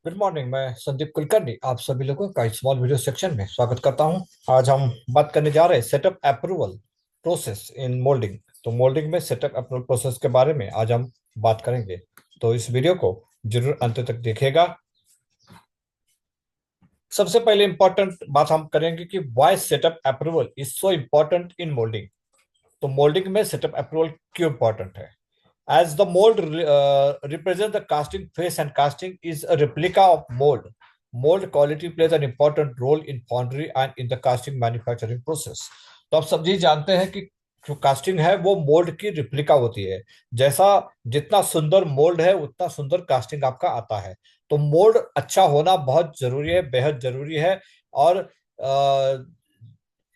Good morning. मैं संदीप कुलकर्णी आप सभी लोगों का स्मॉल वीडियो सेक्शन में स्वागत करता हूं। आज हम बात करने जा रहे हैं setup approval process in moulding. तो मोल्डिंग में सेटअप अप्रूवल प्रोसेस के बारे में आज हम बात करेंगे। तो इस वीडियो को जरूर अंत तक देखिएगा। सबसे पहले इंपॉर्टेंट बात हम करेंगे कि why setup approval is so important in moulding. तो मोल्डिंग में सेटअप अप्रूवल क्यों इंपॉर्टेंट है? As the mold represents the casting face and casting is a replica of mold. Mold quality plays an important role in foundry and in the casting manufacturing process. तो आप सब जी जानते हैं कि जो casting है वो मोल्ड की रिप्लिका होती है। जैसा जितना सुंदर मोल्ड है उतना सुंदर कास्टिंग आपका आता है। तो मोल्ड अच्छा होना बहुत जरूरी है, बेहद जरूरी है। और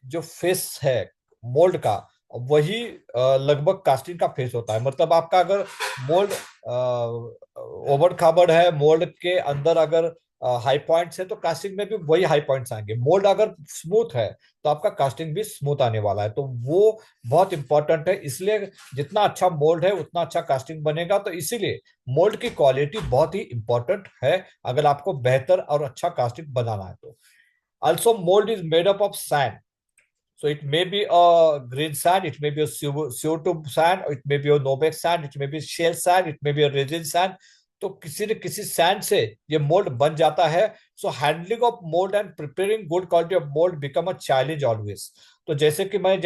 जो फेस है मोल्ड का वही लगभग कास्टिंग का फेस होता है। मतलब आपका अगर मोल्ड ओबड़ खाबड़ है, मोल्ड के अंदर अगर हाई पॉइंट्स है तो कास्टिंग में भी वही हाई पॉइंट्स आएंगे। मोल्ड अगर स्मूथ है तो आपका कास्टिंग भी स्मूथ आने वाला है। तो वो बहुत इंपॉर्टेंट है। इसलिए जितना अच्छा मोल्ड है उतना अच्छा कास्टिंग बनेगा। तो इसीलिए मोल्ड की क्वालिटी बहुत ही इंपॉर्टेंट है अगर आपको बेहतर और अच्छा कास्टिंग बनाना है तो। Also mould is made up of sand. So it may be a green sand, it may be a CO2 sand, or it may be a Nobex sand, it may be shale sand, it may be a resin sand. तो किसी न किसी sand से ये mould बन जाता है। So handling of mould and preparing good quality of mould become a challenge always. तो जैसे कि मैं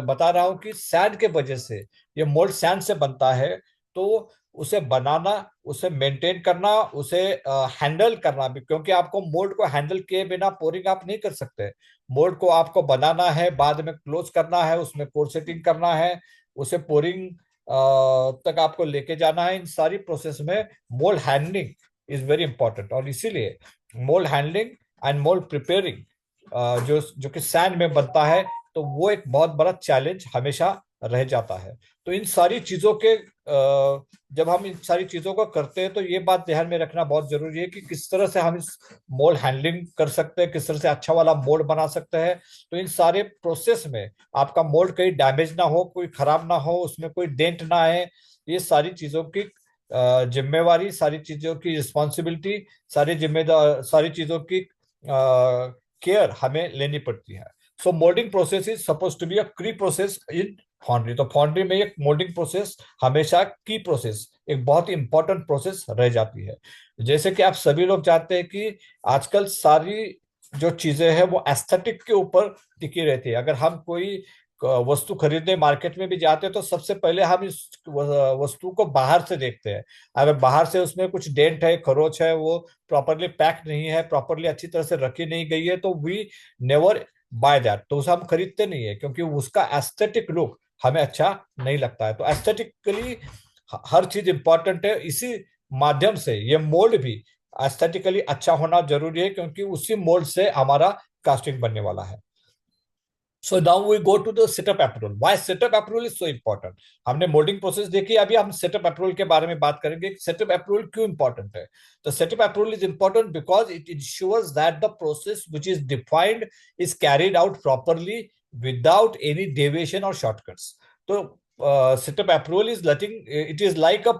बता रहा हूँ कि सैंड के वजह से ये मोल्ड सैंड से बनता है। तो उसे बनाना, उसे मेंटेन करना, उसे हैंडल करना भी, क्योंकि आपको मोल्ड को हैंडल किए बिना पोरिंग आप नहीं कर सकते। मोल्ड को आपको बनाना है, बाद में क्लोज करना है, उसमें कोर सेटिंग करना है, उसे पोरिंग तक आपको लेके जाना है। इन सारी प्रोसेस में mould handling is very important. और इसीलिए mould handling and mould preparing जो जो कि सैंड में बनता है तो वो एक बहुत बड़ा चैलेंज हमेशा रह जाता है। तो इन सारी चीजों के जब हम इन सारी चीजों को करते हैं तो ये बात ध्यान में रखना बहुत जरूरी है कि किस तरह से हम इस मोल्ड हैंडलिंग कर सकते हैं, किस तरह से अच्छा वाला मोल्ड बना सकते हैं। तो इन सारे प्रोसेस में आपका मोल्ड कहीं डैमेज ना हो, कोई खराब ना हो, उसमें कोई डेंट ना आए। ये सारी चीजों की जिम्मेवारी, सारी चीजों की रिस्पॉन्सिबिलिटी, सारी जिम्मेदार, सारी चीजों की केयर हमें लेनी पड़ती है। So moulding process is suppose to be a key process in foundry. तो फाउंड्री में एक मोल्डिंग प्रोसेस हमेशा की प्रोसेस, एक बहुत ही इंपॉर्टेंट प्रोसेस रह जाती है। जैसे कि आप सभी लोग जानते हैं कि आजकल सारी जो चीजें हैं वो एस्थेटिक के ऊपर टिकी रहती है। अगर हम कोई वस्तु खरीदने मार्केट में भी जाते हैं तो सबसे पहले हम इस वस्तु को बाहर से देखते हैं। अगर बाहर से उसमें कुछ डेंट है, खरोच है, वो प्रॉपरली पैक नहीं है, प्रॉपरली अच्छी तरह से रखी नहीं गई है, तो वी नेवर बाय दैट। तो उसे हम खरीदते नहीं है क्योंकि उसका एस्थेटिक लुक हमें अच्छा नहीं लगता है। तो एस्थेटिकली हर चीज इंपॉर्टेंट है। इसी माध्यम से ये मोल्ड भी एस्थेटिकली अच्छा होना जरूरी है क्योंकि उसी मोल्ड से हमारा कास्टिंग बनने वाला है। So now we go to the setup approval. Why setup approval is so important? हमने मोल्डिंग प्रोसेस देखी, अभी हम सेटअप अप्रूवल के बारे में बात करेंगे। सेटअप अप्रूवल क्यों इंपॉर्टेंट है? तो setup approval is important because it ensures that the process which is defined is carried out properly without any deviation और शॉर्टकट्स। तो setup approval is letting it is like a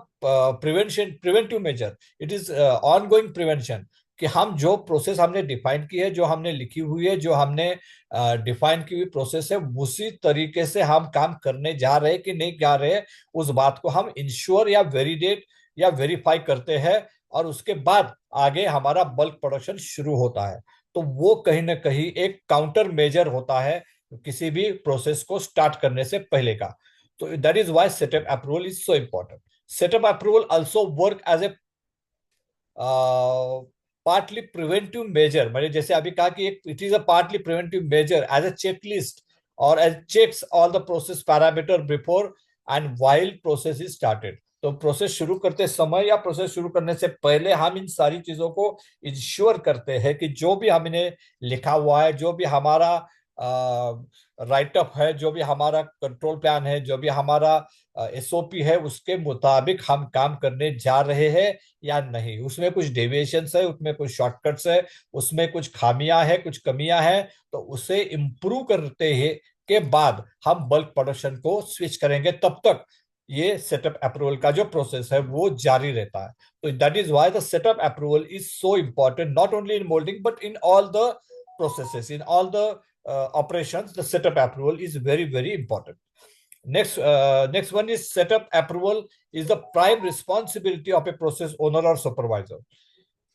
preventive measure. It is ongoing prevention कि हम जो process हमने define की है, जो हमने लिखी हुई है, जो हमने डिफाइन की हुई प्रोसेस है, उसी तरीके से हम काम करने जा रहे हैं कि नहीं जा रहे हैं, उस बात को हम इंश्योर या वेरीडेट या वेरीफाई करते हैं। और उसके बाद आगे हमारा बल्क प्रोडक्शन शुरू होता है। तो वो कहीं ना कहीं एक काउंटर मेजर होता है किसी भी प्रोसेस को स्टार्ट करने से पहले का। तो that is why setup approval is so important. Setup approval also work as a partly preventive measure. मैंने जैसे अभी कहा कि it is a partly preventive measure as a checklist और as checks all the process parameter before and while process is started. तो process शुरू करते समय या प्रोसेस शुरू करने से पहले हम इन सारी चीजों को इंश्योर करते हैं कि जो भी हमने लिखा हुआ है, जो भी हमारा राइटअप है, जो भी हमारा कंट्रोल प्लान है, जो भी हमारा एसओपी है, उसके मुताबिक हम काम करने जा रहे हैं या नहीं। उसमें कुछ डेविएशंस है, उसमें कुछ शॉर्टकट्स है, उसमें कुछ खामियां है, कुछ कमियां है, तो उसे इम्प्रूव करते हैं के बाद हम बल्क प्रोडक्शन को स्विच करेंगे। तब तक ये सेटअप अप्रूवल का जो प्रोसेस है वो जारी रहता है। तो that is why the setup approval is so important, not only in moulding but in all the processes, in all the operations. The setup approval is very very important. Next one is setup approval is the prime responsibility of a process owner or supervisor.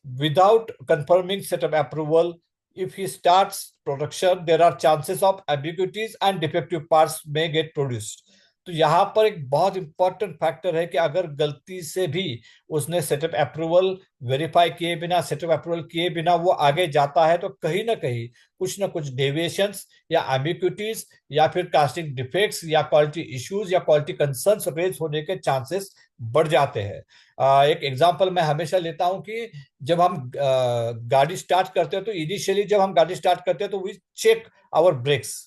Without confirming setup approval, if he starts production, there are chances of ambiguities and defective parts may get produced. तो यहाँ पर एक बहुत important factor है कि अगर गलती से भी उसने सेटअप अप्रूवल वेरीफाई किए बिना, सेटअप अप्रूवल किए बिना वो आगे जाता है, तो कहीं ना कहीं कुछ ना कुछ डेविएशंस या एम्बिग्यूटीज या फिर कास्टिंग डिफेक्ट्स या क्वालिटी इश्यूज या क्वालिटी कंसर्न्स रेज होने के चांसेस बढ़ जाते हैं। एक एग्जांपल मैं हमेशा लेता हूं कि जब हम गाड़ी स्टार्ट करते हैं तो इनिशियली जब हम गाड़ी स्टार्ट करते हैं तो वी चेक आवर ब्रेक्स,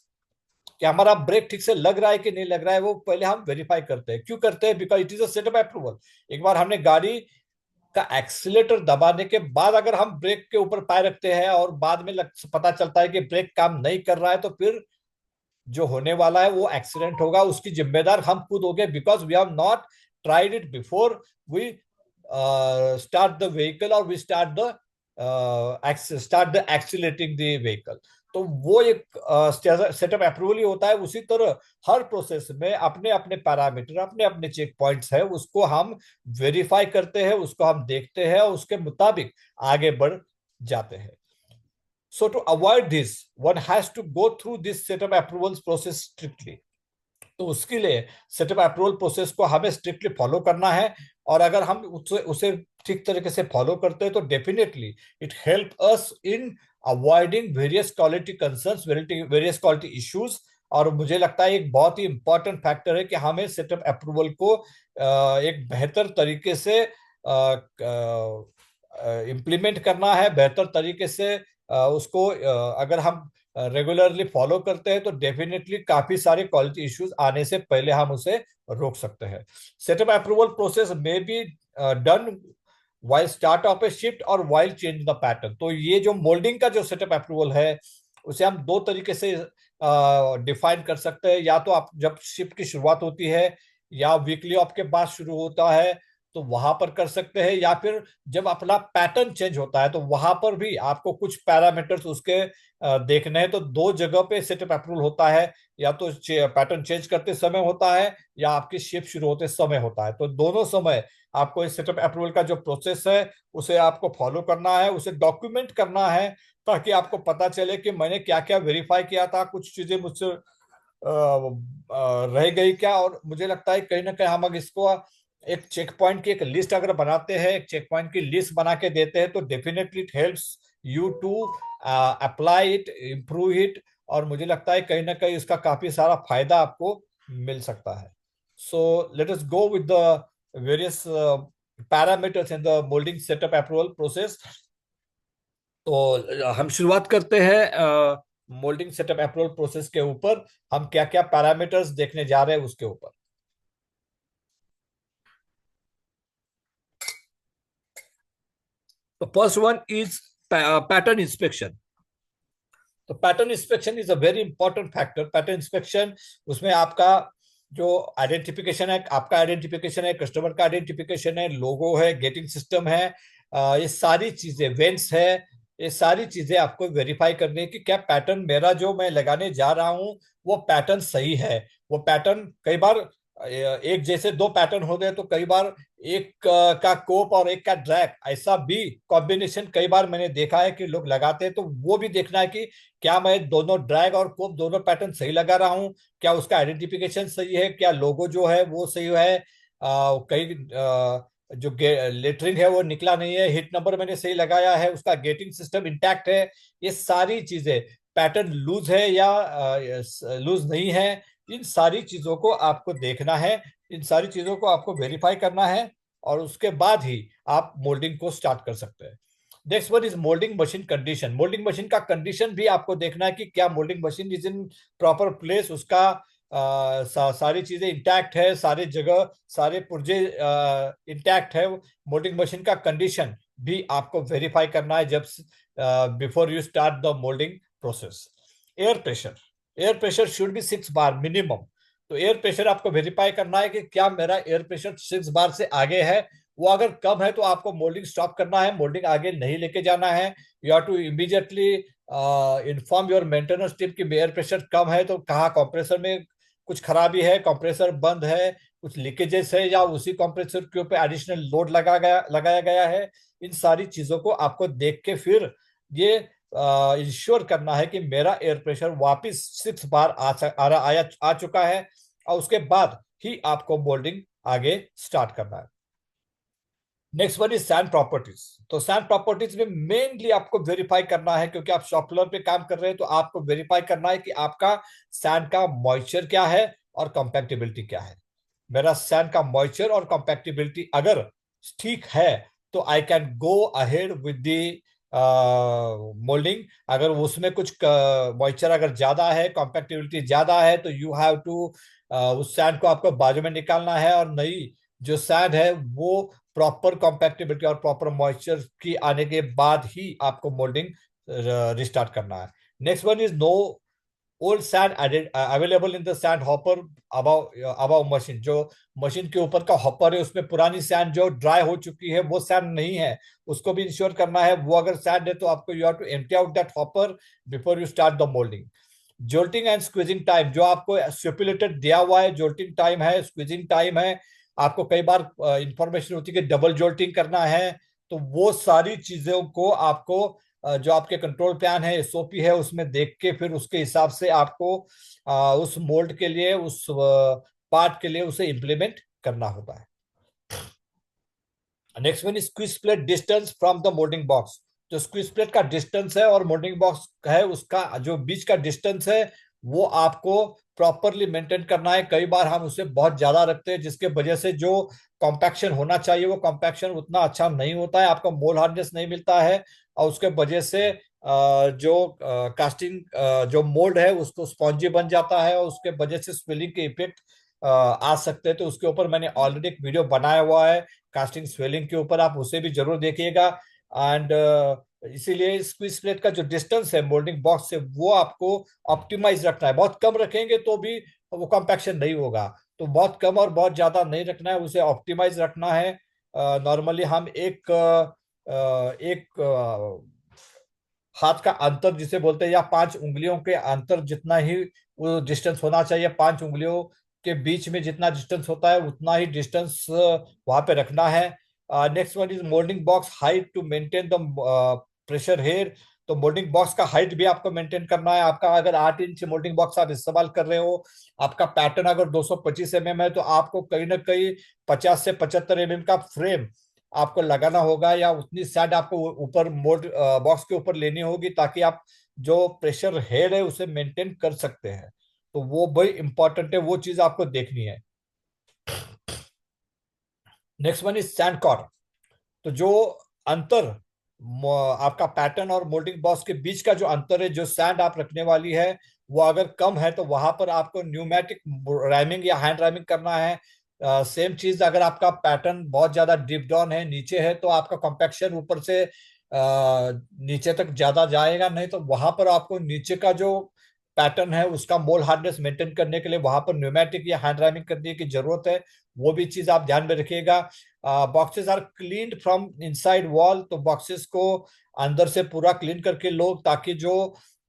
कि हमारा ब्रेक ठीक से लग रहा है कि नहीं लग रहा है, वो पहले हम वेरीफाई करते हैं। क्यों करते हैं? Because it is a setup approval. एक बार हमने गाड़ी का एक्सीलेटर दबाने के बाद अगर हम ब्रेक के ऊपर पैर रखते हैं और बाद में पता चलता है कि ब्रेक काम नहीं कर रहा है, तो फिर जो होने वाला है वो एक्सीडेंट होगा, उसकी जिम्मेदार हम खुद हो गए, because we have not tried it before we start the vehicle और we start the accelerating the vehicle. तो वो एक सेटअप अप्रूवल ही होता है। उसी तरह हर प्रोसेस में अपने अपने पैरामीटर, अपने अपने चेक पॉइंट्स है, उसको हम वेरीफाई करते हैं, उसको हम देखते हैं और उसके मुताबिक आगे बढ़ जाते हैं। So to avoid this, one has to go through this setup approvals process strictly. तो उसके लिए सेटअप अप्रूवल प्रोसेस को हमें स्ट्रिक्टली फॉलो करना है। और अगर हम उसे उसे ठीक तरीके से फॉलो करते हैं तो definitely it help us in avoiding various quality concerns, various quality issues. और मुझे लगता है एक बहुत ही इंपॉर्टेंट फैक्टर है कि हमें सेटअप अप्रूवल को एक बेहतर तरीके से इम्प्लीमेंट करना है, बेहतर तरीके से उसको अगर हम रेगुलरली फॉलो करते हैं तो डेफिनेटली काफी सारे क्वालिटी इश्यूज आने से पहले हम उसे रोक सकते हैं। सेटअप अप्रूवल प्रोसेस में be done while start of A shift और वाइल चेंज द पैटर्न। तो ये जो मोल्डिंग का जो सेटअप अप्रूवल है उसे हम दो तरीके से डिफाइन कर सकते हैं। या तो आप जब शिफ्ट की शुरुआत होती है या वीकली ऑफ के बाद शुरू होता है तो वहां पर कर सकते हैं, या फिर जब अपना पैटर्न चेंज होता है तो वहां पर भी आपको कुछ पैरामीटर्स उसके देखने हैं। तो दो जगह पे सेटअप अप्रूवल होता है, या तो पैटर्न चेंज करते समय होता है या आपकी शिफ्ट शुरू होते समय होता है। तो दोनों समय आपको इस सेटअप अप्रूवल का जो प्रोसेस है उसे आपको फॉलो करना है, उसे डॉक्यूमेंट करना है, ताकि आपको पता चले कि मैंने क्या क्या वेरीफाई किया था, कुछ चीजें मुझसे रह गई क्या। और मुझे लगता है कहीं ना कहीं हम अगर इसको एक चेक पॉइंट की एक लिस्ट अगर बनाते हैं, एक चेक पॉइंट की लिस्ट बना के देते हैं, तो definitely it helps you to apply it, improve it. और मुझे लगता है कहीं ना कहीं इसका काफी सारा फायदा आपको मिल सकता है। So let us go with the various parameters in the moulding setup approval process. तो हम शुरुआत करते हैं मोल्डिंग सेटअप अप्रूवल प्रोसेस के ऊपर। हम क्या क्या पैरामीटर्स देखने जा रहे हैं उसके ऊपर। तो first one is pattern inspection. तो pattern inspection is a very important factor. Pattern inspection, उसमें आपका जो आइडेंटिफिकेशन है, आपका आइडेंटिफिकेशन है, कस्टमर का आइडेंटिफिकेशन है, लोगो है, गेटिंग सिस्टम है, ये सारी चीजें, वेंट्स है, ये सारी चीजें आपको वेरीफाई करनी है कि क्या पैटर्न मेरा जो मैं लगाने जा रहा हूं वो पैटर्न सही है। वो पैटर्न कई बार एक जैसे दो पैटर्न हो गए तो कई बार एक का कोप और एक का ड्रैग, ऐसा भी कॉम्बिनेशन कई बार मैंने देखा है कि लोग लगाते हैं। तो वो भी देखना है कि क्या मैं दोनों ड्रैग और कोप दोनों पैटर्न सही लगा रहा हूँ, क्या उसका आइडेंटिफिकेशन सही है, क्या लोगो जो है वो सही है, कई जो लेटरिंग है वो निकला नहीं है, हिट नंबर मैंने सही लगाया है, उसका गेटिंग सिस्टम इंटैक्ट है। ये सारी चीजें, पैटर्न लूज है या लूज नहीं है, इन सारी चीजों को आपको देखना है, इन सारी चीजों को आपको वेरीफाई करना है, और उसके बाद ही आप मोल्डिंग को स्टार्ट कर सकते हैं। Next one is moulding machine condition. Moulding machine का कंडीशन भी आपको देखना है कि क्या moulding machine is in proper place, उसका सारी चीजें इंटैक्ट है, सारी जगह सारे पुर्जे इंटैक्ट है। मोल्डिंग मशीन का कंडीशन भी आपको वेरीफाई करना है जब before you start the moulding process. Air pressure, air pressure should be 6 bar minimum. तो एयर प्रेशर आपको वेरीफाई करना है कि क्या मेरा एयर प्रेशर 6 बार से आगे है। वो अगर कम है तो आपको मोल्डिंग स्टॉप करना है, मोल्डिंग आगे नहीं लेके जाना है। You have to immediately inform your maintenance team कि एयर प्रेशर कम है, तो कहाँ कंप्रेसर में कुछ खराबी है, कंप्रेसर बंद है, कुछ लीकेजेस है, या उसी कंप्रेसर के ऊपर एडिशनल लोड लगाया गया है। इन सारी चीजों को आपको देख के फिर ये इंश्योर करना है कि मेरा एयर प्रेशर वापस 6 बार आ चुका है, और उसके बाद ही आपको मोल्डिंग आगे स्टार्ट करना है। Next one is sand properties. तो सैंड प्रॉपर्टीज में मेनली आपको वेरीफाई करना है, क्योंकि आप शॉप फ्लोर पे काम कर रहे हैं, तो आपको वेरीफाई करना है कि आपका सैंड का मॉइस्चर क्या है और कंपैक्टिबिलिटी क्या है। मेरा सैंड का मॉइस्चर और कंपैक्टिबिलिटी अगर ठीक है तो I can go ahead with the moulding. अगर उसमें कुछ मॉइस्चर अगर ज्यादा है, कंपैक्टिबिलिटी ज्यादा है, तो यू हैव टू उस सैंड को आपको बाजू में निकालना है, और नई जो सैंड है वो प्रॉपर कॉम्पैक्टिबिलिटी और प्रॉपर मॉइस्चर की आने के बाद ही आपको मोल्डिंग रिस्टार्ट करना है। Next one is no old sand available in the sand hopper above machine. जो मशीन के ऊपर का हॉपर है उसमें पुरानी सैंड जो ड्राई हो चुकी है वो सैंड नहीं है, उसको भी इंश्योर करना है। वो अगर सैंड है तो आपको you have to empty out that hopper before you start the moulding. Jolting and squeezing time जो आपको स्टिपुलेटेड दिया हुआ है, जोल्टिंग टाइम है, स्क्वीजिंग टाइम है। आपको कई बार इंफॉर्मेशन होती है कि डबल जोल्टिंग करना है, तो वो सारी चीजों को आपको जो आपके कंट्रोल प्लान है, एसओपी है, उसमें देख के फिर उसके हिसाब से आपको उस मोल्ड के लिए, उस पार्ट के लिए उसे इम्प्लीमेंट करना होता है। Next one squeeze plate distance from the moulding box. जो स्क्वीज प्लेट का डिस्टेंस है और मोल्डिंग बॉक्स है उसका जो बीच का डिस्टेंस है वो आपको प्रॉपरली मेंटेन करना है। कई बार हम उसे बहुत ज्यादा रखते हैं जिसके वजह से जो कॉम्पैक्शन होना चाहिए वो कॉम्पैक्शन उतना अच्छा नहीं होता है, आपका मोल हार्डनेस नहीं मिलता है, और उसके वजह से जो कास्टिंग जो मोल्ड है उसको स्पॉन्जी बन जाता है, और उसके वजह से स्वेलिंग के इफेक्ट आ सकते हैं। तो उसके ऊपर मैंने ऑलरेडी एक वीडियो बनाया हुआ है कास्टिंग स्वेलिंग के ऊपर, आप उसे भी जरूर देखिएगा। एंड इसीलिए स्क्वीज प्लेट का जो डिस्टेंस है मोल्डिंग बॉक्स से वो आपको ऑप्टिमाइज रखना है। बहुत कम रखेंगे तो भी वो कॉम्पैक्शन नहीं होगा, तो बहुत कम और बहुत ज्यादा नहीं रखना है, उसे ऑप्टिमाइज रखना है। नॉर्मली हम एक हाथ का अंतर जिसे बोलते हैं, या 5 उंगलियों के अंतर जितना ही वो डिस्टेंस होना चाहिए, 5 उंगलियों के बीच में जितना डिस्टेंस होता है उतना ही डिस्टेंस वहां पे रखना है। Next one is moulding box height to maintain the pressure head. तो मोल्डिंग बॉक्स का हाइट भी आपको मेंटेन करना है। आपका अगर 8 इंच मोल्डिंग बॉक्स आप इस्तेमाल कर रहे हो, आपका पैटर्न अगर 225 mm है, तो आपको कहीं ना कहीं 50 से 75 mm का फ्रेम आपको लगाना होगा, या उतनी सैड आपको ऊपर मोल्ड बॉक्स के ऊपर लेनी होगी, ताकि आप जो प्रेशर हेड है उसे मेंटेन कर सकते हैं। तो वो बड़ी इंपॉर्टेंट है, वो चीज आपको देखनी है। Next one is sand cord. तो जो अंतर आपका पैटर्न और मोल्डिंग बॉक्स के बीच का जो अंतर है, जो सैंड आप रखने वाली है वो अगर कम है तो वहां पर आपको न्यूमेटिक रैमिंग या हैंड रैमिंग करना है। सेम चीज अगर आपका पैटर्न बहुत ज्यादा डीप डाउन है, नीचे है, तो आपका कॉम्पैक्शन ऊपर से नीचे तक ज्यादा जाएगा, नहीं तो वहां पर आपको नीचे का जो पैटर्न है उसका मोल हार्डनेस मेंटेन करने के लिए वहां पर न्यूमेटिक या हैंड रैमिंग करने की जरूरत है। वो भी चीज आप ध्यान में रखिएगा। Boxes are clean from inside wall. तो बॉक्सेस को अंदर से पूरा क्लीन करके लो, ताकि जो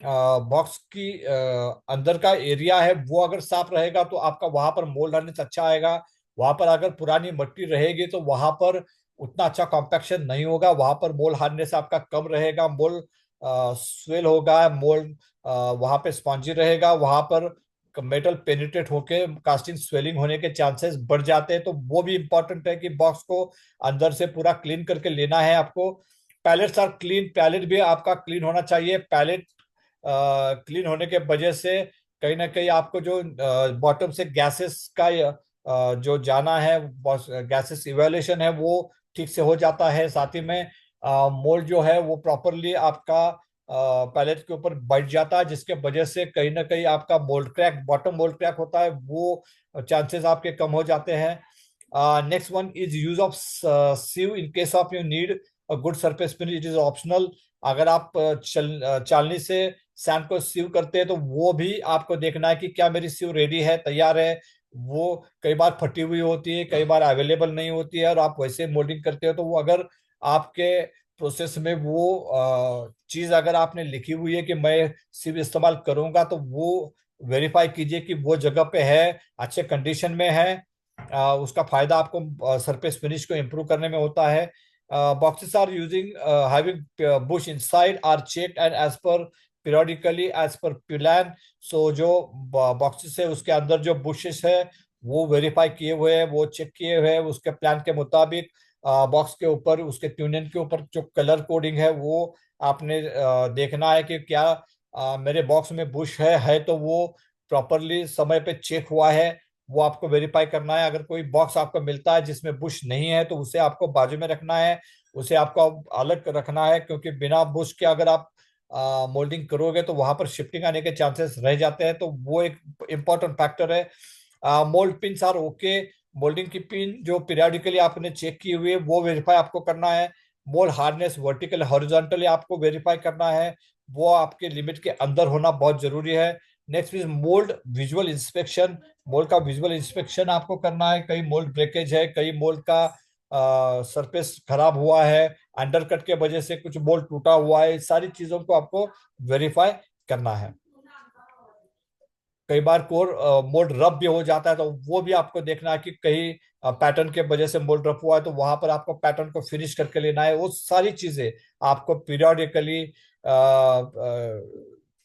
बॉक्स की अंदर का एरिया है वो अगर साफ रहेगा तो आपका वहां पर मोल्ड हार्डनेस अच्छा आएगा। वहां पर अगर पुरानी मिट्टी रहेगी तो वहां पर उतना अच्छा कॉम्पैक्शन नहीं होगा, वहां पर मोल हार्डनेस आपका कम रहेगा, मोल स्वेल होगा, मोल वहां पे स्पॉन्जी रहेगा, वहां पर मेटल पेनिट्रेट होके कास्टिंग स्वेलिंग होने के चांसेस बढ़ जाते हैं। तो वो भी इंपॉर्टेंट है कि बॉक्स को अंदर से पूरा क्लीन करके लेना है आपको। Pallets are clean. पैलेट भी आपका क्लीन होना चाहिए। पैलेट क्लीन होने के वजह से कहीं ना कहीं आपको जो बॉटम से गैसेस का जो जाना है, गैसेस इवेल्यूशन है वो ठीक से हो जाता है। साथ ही में मोल्ड जो है वो प्रॉपरली आपका पैलेट के ऊपर बैठ जाता है, जिसके वजह से कहीं ना कहीं आपका mould crack, bottom mould crack होता है, वो चांसेस आपके कम हो जाते हैं। Next one is use of sieve in case of you need a good surface finish, it is optional. अगर आप चालनी से सैंड को सीव करते हैं तो वो भी आपको देखना है कि क्या मेरी सीव रेडी है, तैयार है। वो कई बार फटी हुई होती है, कई बार अवेलेबल नहीं होती है, और आप वैसे मोल्डिंग करते हो तो वो अगर आपके प्रोसेस में वो चीज अगर आपने लिखी हुई है कि मैं सिर्फ इस्तेमाल करूंगा, तो वो वेरीफाई कीजिए कि वो जगह पे है, अच्छे कंडीशन में है। उसका फायदा आपको सरफेस फिनिश को इम्प्रूव करने में होता है। Boxes are using having bush inside are checked and as per periodically as per plan. So जो बॉक्सेस है उसके अंदर जो बुशेस है वो वेरीफाई किए हुए हैं, वो चेक किए हुए हैं उसके प्लान के मुताबिक। बॉक्स के ऊपर उसके ट्यूनिंग के ऊपर जो कलर कोडिंग है वो आपने देखना है कि क्या मेरे बॉक्स में बुश है तो वो प्रॉपरली समय पे चेक हुआ है, वो आपको वेरीफाई करना है। अगर कोई बॉक्स आपको मिलता है जिसमें बुश नहीं है तो उसे आपको बाजू में रखना है, उसे आपको अलग रखना है, क्योंकि बिना बुश के अगर आप मोल्डिंग करोगे तो वहां पर शिफ्टिंग आने के चांसेस रह जाते हैं, तो वो एक इम्पोर्टेंट फैक्टर है। Mould pins are okay. Moulding की पिन जो पीरियडिकली आपने चेक की हुई है वो वेरीफाई आपको करना है। मोल्ड हार्डनेस वर्टिकल हॉरिजॉन्टली आपको वेरीफाई करना है, वो आपके लिमिट के अंदर होना बहुत जरूरी है। Next is mould visual inspection. Mould का विजुअल इंस्पेक्शन आपको करना है, कई मोल्ड ब्रेकेज है, कई मोल्ड का सरफेस खराब हुआ है, अंडरकट के वजह से कुछ मोल्ड टूटा हुआ है, इस सारी चीजों को आपको वेरीफाई करना है। कई बार कोर मोल्ड रफ भी हो जाता है तो वो भी आपको देखना है कि कहीं पैटर्न के वजह से मोल्ड रफ हुआ है तो वहां पर आपको पैटर्न को फिनिश करके लेना है। वो सारी चीजें आपको पीरियोडिकली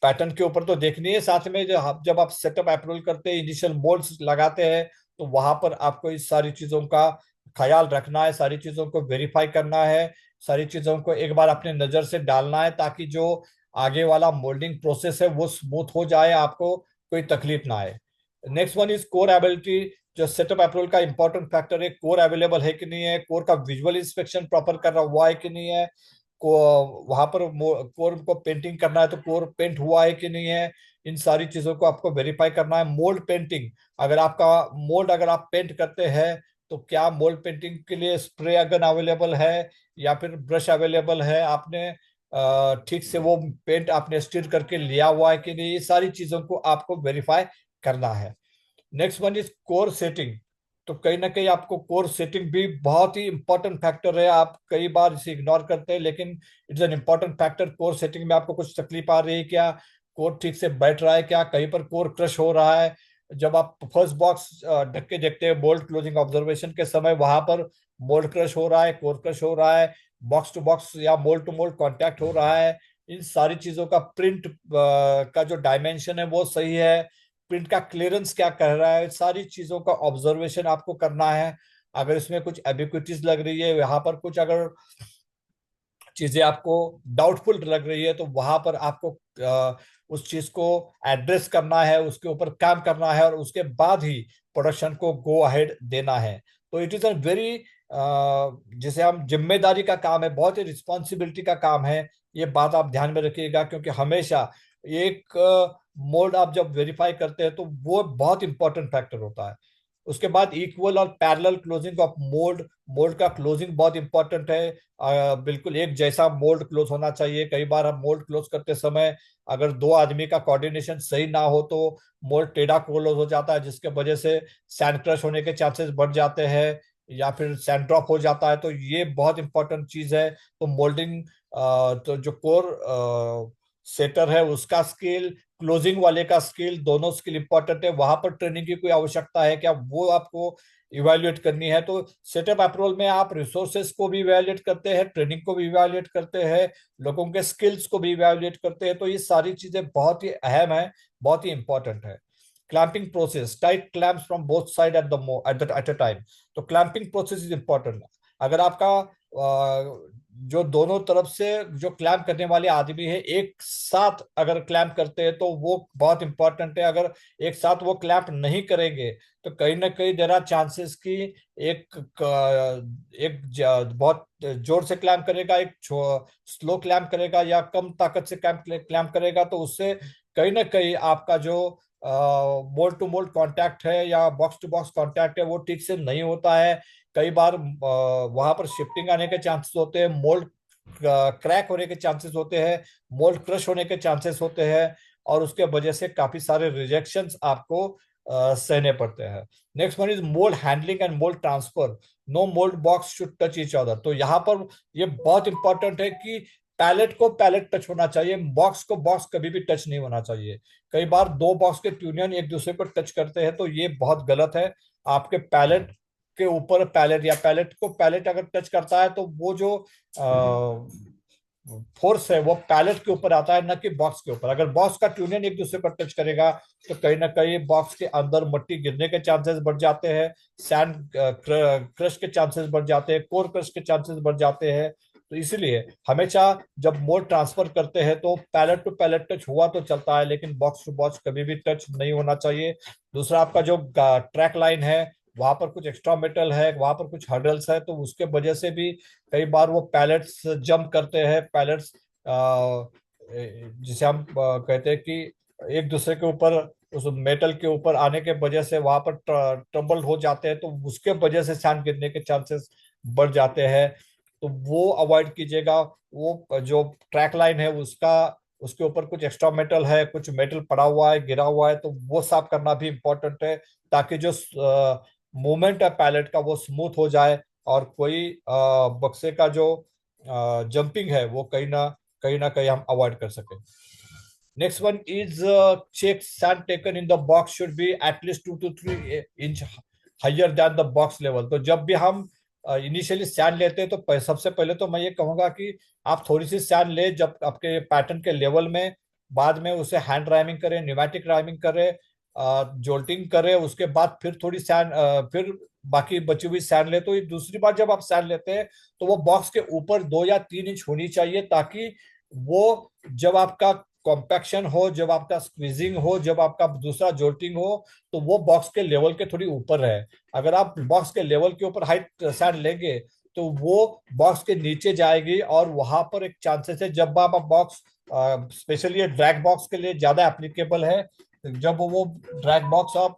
पैटर्न के ऊपर तो देखनी है, साथ में जब आप सेटअप अप्रूवल करते हैं, इनिशियल मोल्ड्स लगाते हैं, तो वहां पर आपको इस सारी चीजों का ख्याल रखना है, सारी चीजों को वेरीफाई करना है, सारी चीजों को एक बार अपने नजर से डालना है, ताकि जो आगे वाला मोल्डिंग प्रोसेस है वो स्मूथ हो जाए, आपको कोई तकलीफ ना आए। Next one is core ability. जो सेटअप अप्रूवल का इंपॉर्टेंट फैक्टर है, कोर अवेलेबल है कि नहीं है, कोर का विजुअल इंस्पेक्शन प्रॉपर कर रहा हुआ है कि नहीं है, को वहां पर कोर को पेंटिंग करना है तो कोर पेंट हुआ है कि नहीं है, इन सारी चीजों को आपको वेरीफाई करना है। मोल्ड पेंटिंग, अगर आपका मोल्ड अगर आप पेंट करते हैं तो क्या मोल्ड पेंटिंग के लिए स्प्रे गन अवेलेबल है या फिर ब्रश अवेलेबल है, आपने ठीक से वो पेंट आपने स्टिर करके लिया हुआ है कि नहीं, ये सारी चीजों को आपको वेरीफाई करना है। Next one is core setting. तो कहीं ना कहीं आपको कोर सेटिंग भी बहुत ही इंपॉर्टेंट फैक्टर है, आप कई बार इसे इग्नोर करते हैं लेकिन it's an important factor. Core setting में आपको कुछ तकलीफ आ रही है क्या, कोर ठीक से बैठ रहा है क्या, कहीं पर कोर क्रश हो रहा है। जब आप फर्स्ट बॉक्स ढक के देखते हैं बोल्ट क्लोजिंग ऑब्जर्वेशन के समय, वहां पर मोल्ड क्रश हो रहा है, कोर क्रश हो रहा है, बॉक्स टू बॉक्स या मोल्ड टू मोल्ड कांटेक्ट हो रहा है, इन सारी चीजों का प्रिंट का जो डायमेंशन है वो सही है, प्रिंट का क्लियरेंस क्या कर रहा है, सारी चीजों का ऑब्जर्वेशन आपको करना है। अगर इसमें कुछ एबिक्विटीज लग रही है, यहाँ पर कुछ अगर चीजें आपको डाउटफुल लग रही है, तो वहां पर आपको उस चीज को एड्रेस करना है, उसके ऊपर काम करना है, और उसके बाद ही प्रोडक्शन को गो अहेड देना है। तो इट इज अ वेरी जिसे हम जिम्मेदारी का काम है, बहुत ही रिस्पॉन्सिबिलिटी का काम है। ये बात आप ध्यान में रखिएगा, क्योंकि हमेशा एक मोड आप जब वेरीफाई करते हैं तो वो बहुत इंपॉर्टेंट फैक्टर होता है। उसके बाद इक्वल और parallel closing of mould. Mould का क्लोजिंग बहुत इंपॉर्टेंट है, बिल्कुल एक जैसा मोल्ड क्लोज होना चाहिए। कई बार हम मोल्ड क्लोज करते समय अगर दो आदमी का कोऑर्डिनेशन सही ना हो तो मोल्ड टेढ़ा क्लोज हो जाता है, जिसके वजह से सैंड क्रश होने के चांसेस बढ़ जाते हैं या फिर सैंड ड्रॉप हो जाता है। तो ये बहुत इंपॉर्टेंट चीज है। तो मोल्डिंग तो जो कोर सेटर है उसका स्किल, क्लोजिंग वाले का स्किल, दोनों स्किल इंपॉर्टेंट है। वहां पर ट्रेनिंग की कोई आवश्यकता है क्या, वो आपको इवेल्युएट करनी है। तो सेटअप अप्रोवल में आप रिसोर्सेस को भी इवेल्युएट करते हैं, ट्रेनिंग को भी इवेल्युएट करते हैं, लोगों के स्किल्स को भी इवेल्युएट करते हैं। तो ये सारी चीजें बहुत ही अहम है, बहुत ही इंपॉर्टेंट है। Clamping process, tight clamps from both side at a time. तो क्लैंपिंग प्रोसेस इज इंपॉर्टेंट। अगर आपका जो दोनों तरफ से जो क्लैम्प करने वाले आदमी है एक साथ अगर क्लैम्प करते हैं तो वो बहुत इंपॉर्टेंट है। अगर एक साथ वो क्लैम्प नहीं करेंगे तो कहीं ना कहीं देर आर चांसेस की बहुत जोर से क्लैम्प करेगा, एक स्लो क्लैम्प करेगा या कम ताकत से क्लैम्प करेगा, तो उससे कहीं ना कहीं आपका जो मोल्ड टू मोल्ड कांटेक्ट है या बॉक्स टू बॉक्स कांटेक्ट है वो ठीक से नहीं होता है। कई बार वहां पर शिफ्टिंग आने के चांसेस होते हैं, मोल्ड क्रैक होने के चांसेस होते हैं, मोल्ड क्रश होने के चांसेस होते हैं, और उसके वजह से काफी सारे रिजेक्शंस आपको सहने पड़ते हैं। Next one is mould handling and mould transfer. No mould box should touch each other. तो यहाँ पर ये बहुत इंपॉर्टेंट है कि पैलेट को पैलेट टच होना चाहिए, बॉक्स को बॉक्स कभी भी टच नहीं होना चाहिए। कई बार दो बॉक्स के ट्यूनियन एक दूसरे को टच करते हैं, तो ये बहुत गलत है। आपके पैलेट के ऊपर पैलेट, या पैलेट को पैलेट अगर टच करता है तो वो जो फोर्स है वो पैलेट के ऊपर आता है, न कि बॉक्स के ऊपर। अगर बॉक्स का ट्यूनियन एक दूसरे पर टच करेगा तो कहीं ना कहीं बॉक्स के अंदर मिट्टी गिरने के चांसेस बढ़ जाते हैं, सैंड क्रश के चांसेस बढ़ जाते हैं, कोर क्रश के चांसेस बढ़ जाते हैं। तो इसलिए हमेशा जब मोड ट्रांसफर करते हैं तो पैलेट टू पैलेट टच हुआ तो चलता है, लेकिन बॉक्स टू बॉक्स कभी भी टच नहीं होना चाहिए। दूसरा, आपका जो ट्रैक लाइन है वहां पर कुछ एक्स्ट्रा मेटल है, वहां पर कुछ हर्डल्स है, तो उसके वजह से भी कई बार वो पैलेट्स जंप करते हैं। पैलेट्स जिसे हम कहते हैं कि एक दूसरे के ऊपर, उस मेटल के ऊपर आने के वजह से वहां पर ट्रम्बल हो जाते हैं, तो उसके वजह से सैंड गिरने के चांसेस बढ़ जाते हैं। तो वो अवॉइड कीजिएगा। वो जो ट्रैक लाइन है उसका, उसके ऊपर कुछ एक्स्ट्रा मेटल है, कुछ मेटल पड़ा हुआ है, गिरा हुआ है, तो वो साफ करना भी इम्पोर्टेंट है, ताकि जो मूवमेंट है पैलेट का वो स्मूथ हो जाए, और कोई बक्से का जो जंपिंग है वो कहीं ना कहीं हम अवॉइड कर सकें। Next one is check sand taken in the box should be at least 2 to 3 inch higher than the box level. तो जब भी हम इनिशियली सैंड लेते हैं तो सबसे पहले तो मैं ये कहूंगा कि आप थोड़ी सी सैंड ले जब आपके पैटर्न के लेवल में, बाद में उसे हैंड राइमिंग करें, न्यूमेटिक राइमिंग करें, जोल्टिंग करें, उसके बाद फिर थोड़ी सैंड, फिर बाकी बची हुई सैंड ले। तो ये दूसरी बार जब आप सैंड लेते हैं तो वो बॉक्स के ऊपर 2 या 3 इंच होनी चाहिए, ताकि वो जब आपका कॉम्पैक्शन हो, जब आपका स्क्वीजिंग हो, जब आपका दूसरा जोल्टिंग हो, तो वो बॉक्स के लेवल के थोड़ी ऊपर है। अगर आप बॉक्स के लेवल के ऊपर हाइट सैंड लेंगे तो वो बॉक्स के नीचे जाएगी, और वहां पर एक चांसेस है, जब आप बॉक्स, स्पेशली ये ड्रैग बॉक्स के लिए ज्यादा एप्लीकेबल है, जब वो ड्रैग बॉक्स आप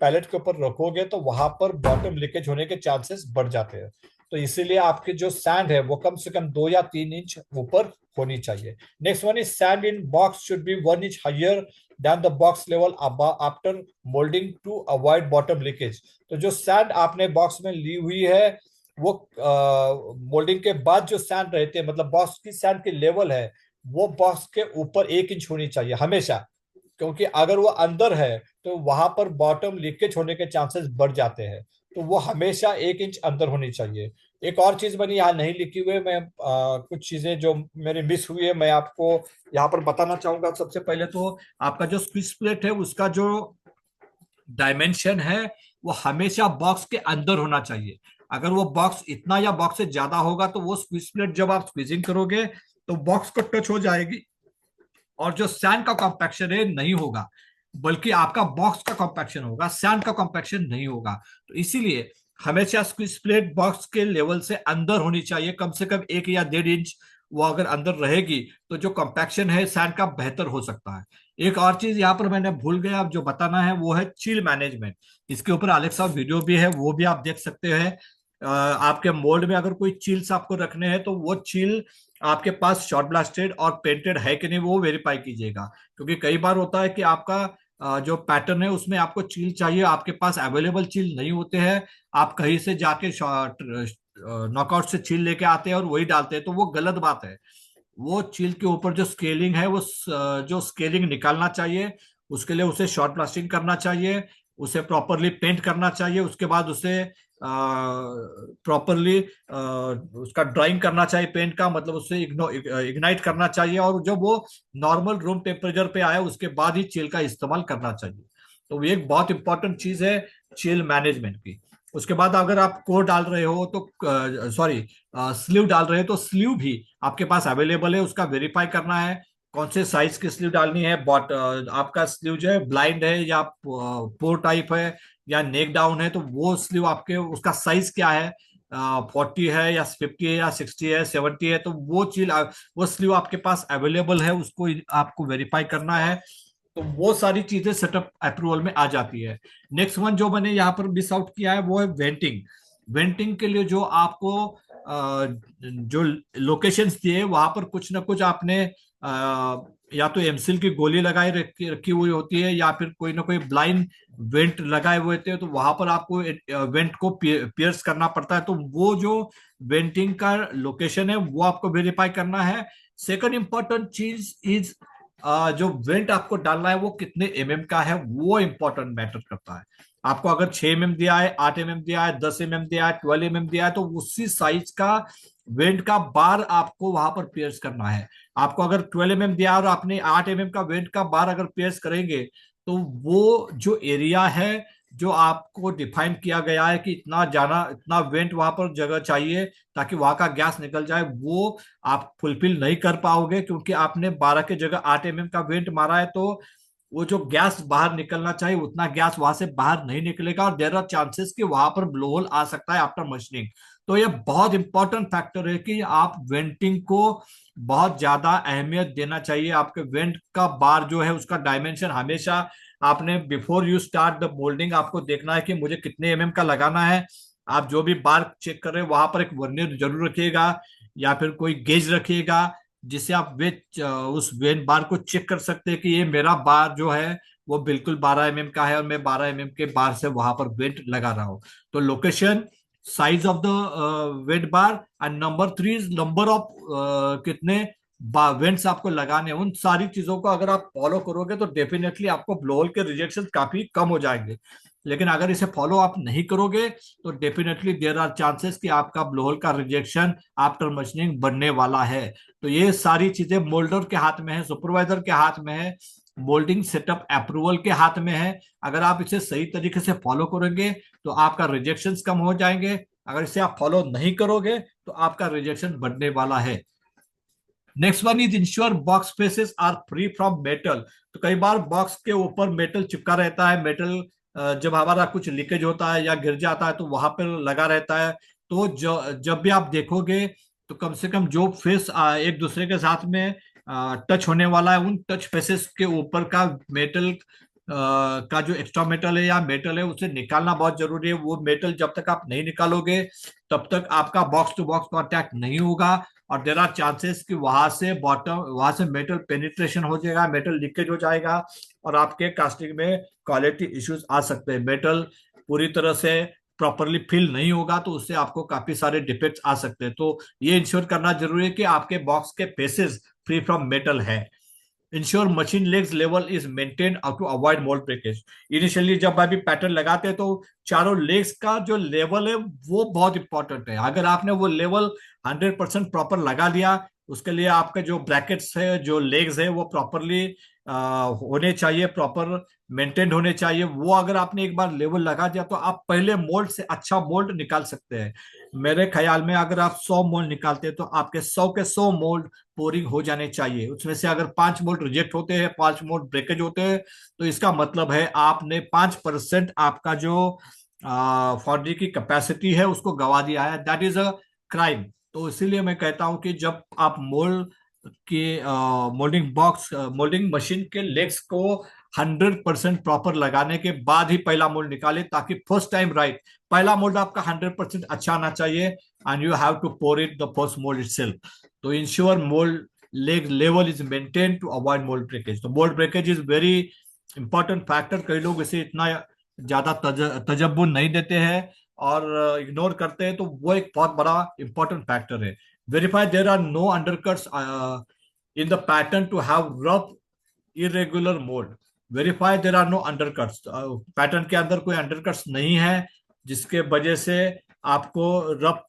पैलेट के ऊपर रखोगे तो वहां पर बॉटम लीकेज होने के चांसेस बढ़ जाते हैं। तो इसीलिए आपकी जो सैंड है वो कम से कम 2 या 3 इंच ऊपर होनी चाहिए। Next one is sand in box should be 1 inch higher than the box level after moulding to avoid bottom leakage. तो जो सैंड आपने बॉक्स में ली हुई है वो मोल्डिंग के बाद जो सैंड रहते हैं, मतलब बॉक्स की सैंड की लेवल है वो बॉक्स के ऊपर 1 इंच होनी चाहिए हमेशा, क्योंकि अगर वो अंदर है तो वहां पर बॉटम लीकेज होने के चांसेस बढ़ जाते हैं। तो वो हमेशा 1 इंच अंदर होनी चाहिए। एक और चीज मैंने यहाँ नहीं लिखी हुई है, मैं कुछ चीजें जो मेरे मिस हुई है मैं आपको यहाँ पर बताना चाहूंगा। सबसे पहले तो आपका जो स्क्वीज प्लेट है उसका जो डायमेंशन है वो हमेशा बॉक्स के अंदर होना चाहिए। अगर वो बॉक्स इतना या बॉक्स से ज्यादा होगा तो वो स्क्वीज प्लेट जब आप स्क्वीजिंग करोगे तो बॉक्स को टच हो जाएगी, और जो सैंड का कॉम्पैक्शन है नहीं होगा, बल्कि आपका बॉक्स का कॉम्पैक्शन होगा, सैंड का कॉम्पैक्शन नहीं होगा। तो इसीलिए हमेशा स्क्वीज प्लेट बॉक्स के लेवल से अंदर होनी चाहिए, कम से कम 1 या 1.5 इंच। वो अगर अंदर रहेगी तो जो कॉम्पैक्शन है सैंड का बेहतर हो सकता है। एक और चीज यहाँ पर मैंने भूल गया, अब जो बताना है वो है चिल मैनेजमेंट। इसके ऊपर अलेक्सा वीडियो भी है, वो भी आप देख सकते हैं। आपके मोल्ड में अगर कोई चिल्स आपको रखने हैं तो वो चिल आपके पास शॉर्ट ब्लास्टेड और पेंटेड है कि नहीं वो वेरीफाई कीजिएगा, क्योंकि कई बार होता है कि आपका जो पैटर्न है उसमें आपको चील चाहिए, आपके पास अवेलेबल चील नहीं होते हैं, आप कहीं से जाके नॉकआउट से चील लेके आते हैं और वही डालते हैं, तो वो गलत बात है। वो चील के ऊपर जो स्केलिंग है वो जो स्केलिंग निकालना चाहिए, उसके लिए उसे शॉर्ट ब्लास्टिंग करना चाहिए, उसे प्रॉपरली पेंट करना चाहिए, उसके बाद उसे प्रॉपरली उसका ड्राइंग करना चाहिए, पेंट का मतलब उससे इग्नाइट करना चाहिए, और जब वो नॉर्मल रूम टेम्परेचर पे आए उसके बाद ही चिल का इस्तेमाल करना चाहिए। तो ये एक बहुत इंपॉर्टेंट चीज है चिल मैनेजमेंट की। उसके बाद अगर आप कोर डाल रहे हो तो सॉरी स्लीव डाल रहे हो तो स्लीव भी आपके पास अवेलेबल है, उसका वेरीफाई करना है कौन से साइज की स्लीव डालनी है। बॉट आपका स्लीव जो है ब्लाइंड है या पोर टाइप है या नेक डाउन है, तो वो स्लीव आपके उसका साइज क्या है, 40 है या 50 है या 60 है 70 है, तो वो चीज वो स्लीव आपके पास अवेलेबल है, उसको आपको वेरीफाई करना है। तो वो सारी चीजें सेटअप अप्रूवल में आ जाती है। नेक्स्ट वन जो मैंने यहाँ पर मिस आउट किया है वो है वेंटिंग। वेंटिंग के लिए जो आपको जो लोकेशंस दिए वहां पर कुछ ना कुछ आपने या तो एमसील की गोली लगाई रखी रखी हुई होती है, या फिर कोई ना कोई ब्लाइंड वेंट लगाए हुए होते हैं, तो वहां पर आपको वेंट को पियर्स करना पड़ता है। तो वो जो वेंटिंग का लोकेशन है वो आपको वेरीफाई करना है। सेकंड इंपॉर्टेंट चीज इज जो वेंट आपको डालना है वो कितने का है, वो इंपॉर्टेंट मैटर करता है। आपको अगर 6 दिया है, 8 दिया है, 10 दिया है, 12 दिया है, तो उसी साइज का वेंट का बार आपको वहां पर पियर्स करना है। आपको अगर 12 दिया है और आपने 8 का वेंट का बार अगर पियर्स करेंगे, तो वो जो एरिया है जो आपको डिफाइन किया गया है कि इतना जाना, इतना वेंट वहां पर जगह चाहिए ताकि वहां का गैस निकल जाए, वो आप फुलफिल नहीं कर पाओगे, क्योंकि आपने 12 की जगह 8 का वेंट मारा है। तो वो जो गैस बाहर निकलना चाहिए उतना गैस वहां से बाहर नहीं निकलेगा, और देर आर चांसेस कि वहां पर ब्लो होल आ सकता है आफ्टर मशीनिंग। तो ये बहुत इंपॉर्टेंट फैक्टर है कि आप वेंटिंग को बहुत ज्यादा अहमियत देना चाहिए। आपके वेंट का बार जो है उसका डायमेंशन हमेशा आपने before you start the moulding आपको देखना है कि मुझे कितने का लगाना है। आप जो भी बार चेक कर रहे हैं वहां पर एक वर्नियर जरूर रखिएगा, या फिर कोई गेज रखिएगा, जिससे आप उस वेन बार को चेक कर सकते हैं कि ये मेरा बार जो है वो बिल्कुल 12 का है और मैं 12 के बार से वहां पर वेट लगा रहा हूं। तो location, size of the vent bar, and number 3 number of कितने वेंट्स आपको लगाने हैं। उन सारी चीजों को अगर आप फॉलो करोगे तो डेफिनेटली आपको ब्लोहोल के रिजेक्शन काफी कम हो जाएंगे। लेकिन अगर इसे फॉलो आप नहीं करोगे तो डेफिनेटली देयर आर चांसेस कि आपका ब्लोहोल का रिजेक्शन आफ्टर मशीनिंग बढ़ने वाला है। तो ये सारी चीजें मोल्डर के हाथ में है, सुपरवाइजर के हाथ में है, मोल्डिंग सेटअप अप्रूवल के हाथ में है। अगर आप इसे सही तरीके से फॉलो करोगे तो आपका रिजेक्शन कम हो जाएंगे। अगर इसे आप फॉलो नहीं करोगे तो आपका रिजेक्शन बढ़ने वाला है। Next one is ensure box faces are free from metal. तो कई बार बॉक्स के ऊपर मेटल चिपका रहता है। मेटल जब हमारा कुछ लीकेज होता है या गिर जाता है तो वहां पर लगा रहता है। तो जब भी आप देखोगे तो कम से कम जो फेस एक दूसरे के साथ में टच होने वाला है, उन टच फेसेस के ऊपर का मेटल का जो एक्स्ट्रा मेटल है या मेटल है उसे निकालना बहुत जरूरी है। वो मेटल जब तक आप नहीं निकालोगे तब तक आपका बॉक्स टू बॉक्स कॉन्टैक्ट नहीं होगा, और देर आर चांसेस कि वहां से मेटल पेनिट्रेशन हो जाएगा, मेटल लीकेज हो जाएगा, और आपके कास्टिंग में क्वालिटी इश्यूज आ सकते हैं। मेटल पूरी तरह से प्रॉपरली फिल नहीं होगा तो उससे आपको काफी सारे डिफेक्ट्स आ सकते हैं। तो ये इंश्योर करना जरूरी है कि आपके बॉक्स के फेसेस फ्री फ्रॉम मेटल है। Ensure machine legs level is maintain to avoid mould breakage. Initially जब अभी पैटर्न लगाते हैं तो चारों लेग्स का जो लेवल है वो बहुत इंपॉर्टेंट है। अगर आपने वो लेवल 100% प्रॉपर लगा लिया, उसके लिए आपके जो ब्रैकेट्स है, जो लेग्स है, वो प्रॉपरली होने चाहिए, प्रॉपर मेंटेन होने चाहिए। वो अगर आपने एक बार लेवल लगा दिया तो आप पहले मोल्ड से अच्छा मोल्ड निकाल सकते हैं। मेरे ख्याल में अगर आप 100 मोल्ड निकालते हैं तो आपके 100 के 100 मोल्ड पोरिंग हो जाने चाहिए। उसमें से अगर 5 मोल्ड रिजेक्ट होते हैं, 5 मोल्ड ब्रेकेज होते हैं, तो इसका मतलब है आपने 5% आपका जो फाउंड्री की कैपेसिटी है उसको गवा दिया है। That is a crime. तो इसीलिए मैं कहता हूं कि जब आप मोल्ड के मोल्डिंग मशीन के लेग्स को 100% प्रॉपर लगाने के बाद ही पहला मोल्ड निकाले, ताकि फर्स्ट टाइम राइट पहला मोल्ड आपका 100% अच्छा आना चाहिए, and you have to pour it the first mould itself. तो ensure mould leg level is maintain to avoid mould breakage. तो mould breakage is very important factor. कई लोग इसे इतना ज्यादा तजब्बुन नहीं देते हैं और इग्नोर करते हैं, तो वो एक बहुत बड़ा इंपॉर्टेंट फैक्टर है। Verify there are no undercuts in the pattern to have rough irregular mould. Verify there are no undercuts, pattern के अंदर कोई अंडरकट्स नहीं है जिसके वजह से आपको रफ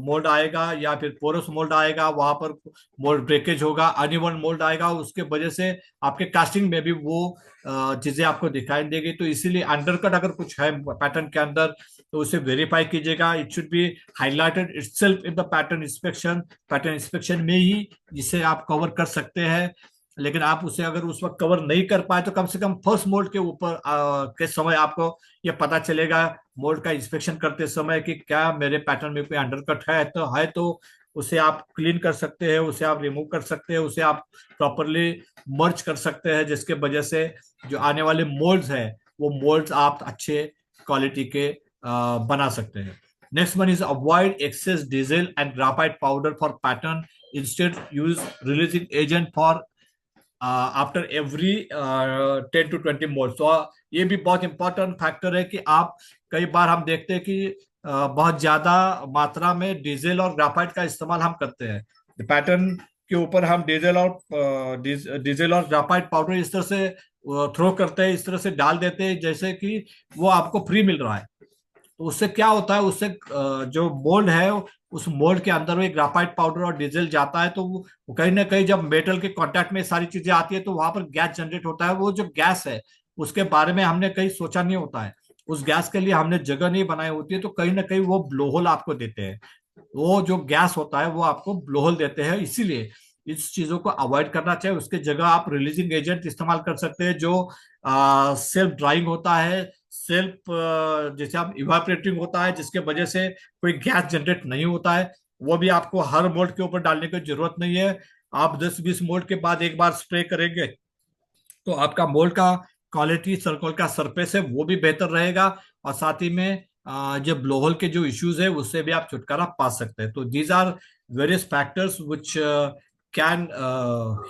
मोल्ड आएगा या फिर पोरस मोल्ड आएगा, वहां पर मोल्ड ब्रेकेज होगा, अनइवन मोल्ड आएगा, उसके वजह से आपके कास्टिंग में भी वो चीजें आपको दिखाई देगी। तो इसीलिए अंडरकट अगर कुछ है पैटर्न के अंदर तो उसे वेरीफाई कीजिएगा। It should be highlighted itself in the pattern inspection. Pattern inspection में ही जिसे आप कवर कर सकते हैं। लेकिन आप उसे अगर उस वक्त कवर नहीं कर पाए तो कम से कम फर्स्ट मोल्ड के ऊपर के समय आपको ये पता चलेगा मोल्ड का इंस्पेक्शन करते समय कि क्या मेरे पैटर्न में कोई अंडरकट है तो उसे आप क्लीन कर सकते हैं, उसे आप रिमूव कर सकते हैं, उसे आप प्रॉपरली मर्ज कर सकते हैं, जिसके वजह से जो आने वाले मोल्ड्स हैं वो मोल्ड्स आप अच्छे क्वालिटी के बना सकते हैं। Next one is avoid excess diesel and graphite powder for pattern. Instead, use releasing agent for after every 10 to 20 मोल। तो ये भी बहुत इंपॉर्टेंट फैक्टर है कि आप, कई बार हम देखते हैं कि बहुत ज्यादा मात्रा में डीजल और ग्राफाइट का इस्तेमाल हम करते हैं पैटर्न के ऊपर। हम डीजल और ग्राफाइट पाउडर इस तरह से थ्रो करते हैं, इस तरह से डाल देते हैं जैसे कि वो आपको फ्री मिल रहा है। तो उससे क्या होता है, उससे जो मोल्ड है, उस मोल्ड के अंदर में ग्राफाइट पाउडर और डीजल जाता है, तो वो कहीं ना कहीं जब मेटल के कांटेक्ट में सारी चीजें आती है तो वहां पर गैस जनरेट होता है। वो जो गैस है उसके बारे में हमने कहीं सोचा नहीं होता है, उस गैस के लिए हमने जगह नहीं बनाई होती है, तो कहीं ना कहीं वो ब्लोहोल आपको देते हैं। वो जो गैस होता है वो आपको ब्लोहोल देते हैं, इसीलिए इस चीजों को अवॉइड करना चाहिए। उसके जगह आप रिलीजिंग एजेंट इस्तेमाल कर सकते हैं जो सेल्फ ड्राइंग होता है, सेल्फ जैसे आप इवापोरेटिंग होता है, जिसके वजह से कोई गैस जनरेट नहीं होता है। वो भी आपको हर मोल्ड के ऊपर डालने की जरूरत नहीं है। आप 10-20 मोल्ड के बाद एक बार स्प्रे करेंगे तो आपका मोल्ड का क्वालिटी, सर्कल का सरफेस है वो भी बेहतर रहेगा, और साथ ही में जो ब्लोहोल के जो इश्यूज है उससे भी आप छुटकारा पा सकते हैं। तो these are various factors which can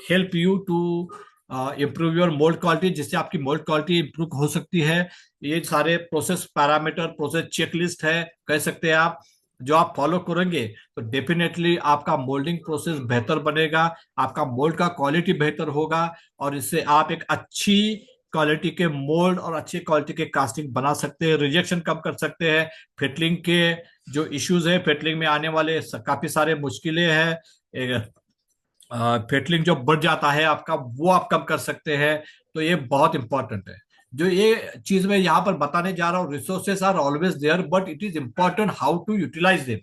help you to improve your mould quality, जिससे आपकी मोल्ड क्वालिटी इंप्रूव हो सकती है। ये सारे प्रोसेस पैरामीटर, प्रोसेस चेकलिस्ट है कह सकते हैं आप, जो आप फॉलो करेंगे तो डेफिनेटली आपका मोल्डिंग प्रोसेस बेहतर बनेगा, आपका मोल्ड का क्वालिटी बेहतर होगा, और इससे आप एक अच्छी क्वालिटी के मोल्ड और अच्छी क्वालिटी के कास्टिंग बना सकते हैं, रिजेक्शन कम कर सकते हैं, फिटलिंग के जो इश्यूज है, फिटलिंग में आने वाले काफी सारे मुश्किलें हैं, फेटलिंग जो बढ़ जाता है आपका, वो आप कम कर सकते हैं। तो ये बहुत इंपॉर्टेंट है। जो ये चीज मैं यहाँ पर बताने जा रहा हूँ, resources are always there but it is important how to utilise them.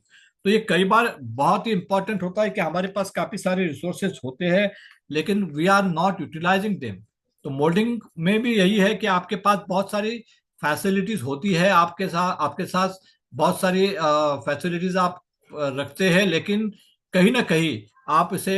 तो ये कई बार बहुत ही इंपॉर्टेंट होता है कि हमारे पास काफी सारे रिसोर्सेस होते हैं लेकिन we are not utilising them. तो मोल्डिंग में भी यही है कि आपके पास बहुत सारी फैसिलिटीज होती है, आपके साथ बहुत सारी फैसिलिटीज आप रखते हैं, लेकिन कहीं ना कहीं आप इसे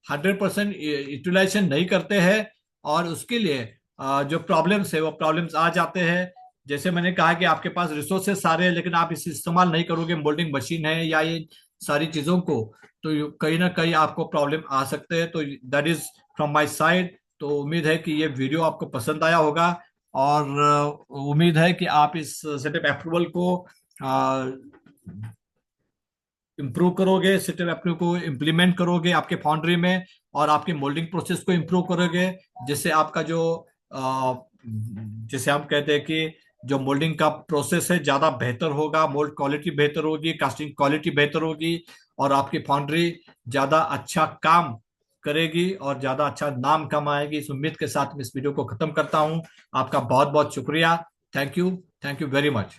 100% यूटिलाइजेशन नहीं करते हैं, और उसके लिए जो प्रॉब्लम्स है वो प्रॉब्लम्स आ जाते हैं। जैसे मैंने कहा कि आपके पास रिसोर्सेस सारे हैं लेकिन आप इसे इस्तेमाल नहीं करोगे, मोल्डिंग मशीन है या ये सारी चीजों को, तो कहीं ना कहीं आपको प्रॉब्लम आ सकते हैं। तो that is from my side. तो उम्मीद है कि ये वीडियो आपको पसंद आया होगा, और उम्मीद है कि आप इस सेटअप अप्रूवल को इम्प्रूव करोगे, सिस्टम अपने को इम्प्लीमेंट करोगे आपके फाउंड्री में, और आपके मोल्डिंग प्रोसेस को इम्प्रूव करोगे, जिससे आपका जो जैसे हम कहते हैं कि जो मोल्डिंग का प्रोसेस है ज्यादा बेहतर होगा, मोल्ड क्वालिटी बेहतर होगी, कास्टिंग क्वालिटी बेहतर होगी, और आपकी फाउंड्री ज्यादा अच्छा काम करेगी और ज्यादा अच्छा नाम कमाएगी। इस उम्मीद के साथ मैं इस वीडियो को खत्म करता हूं। आपका बहुत बहुत शुक्रिया। Thank you very much.